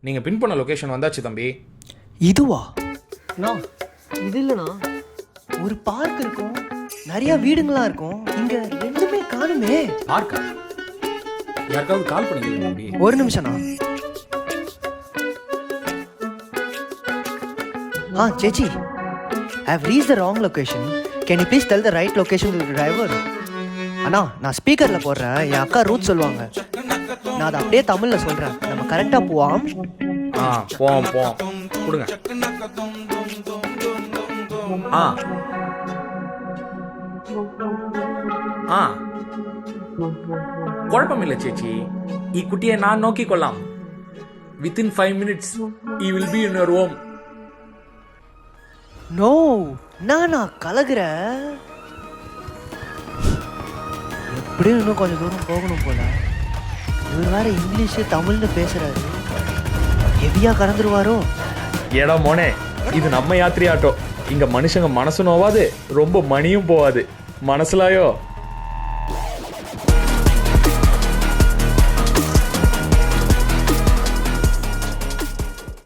நீங்கள் பின் பண்ண லொக்கேஷன் வந்தாச்சு தம்பி. இதுவா? அண்ணா இது இல்லைண்ணா, ஒரு பார்க் இருக்கும், நிறைய வீடுங்களாம் இருக்கும், இங்க எதுவுமே காணுமே. பார்க்கா? யாருக்காவது கால் பண்ணிக்கிறீங்க தம்பி? ஒரு நிமிஷம்ண்ணா. சேச்சி, I have reached the wrong location. Can you please tell the right location to the driver? அண்ணா நான் ஸ்பீக்கர்ல போடுறேன், என் அக்கா ரூட் சொல்லுவாங்க, நான் அதை அப்படியே தமிழ்ல சொல்றேன், நம்ம கரெக்டா போவோம். போவோம் கொடுங்க. குழப்பமில்லை சேச்சி, இக்குட்டியை நான் நோக்கிக் கொள்ளலாம். Within 5 minutes he will be in your home. No, நான் கலகுற, எப்படியும் இன்னும் கொஞ்சம் தூரம் போகணும் போல. இவர் வேற இங்கிலீஷ் தமிழ்னு பேசுறாரு, ஹெவியா கலந்துருவாரோ. ஏடா மோனே, இது நம்ம யாத்திரை ஆட்டோ. இங்க மனுஷங்க மனசு நோவாது, ரொம்ப மணியும் போவாது. மனசுலாயோ?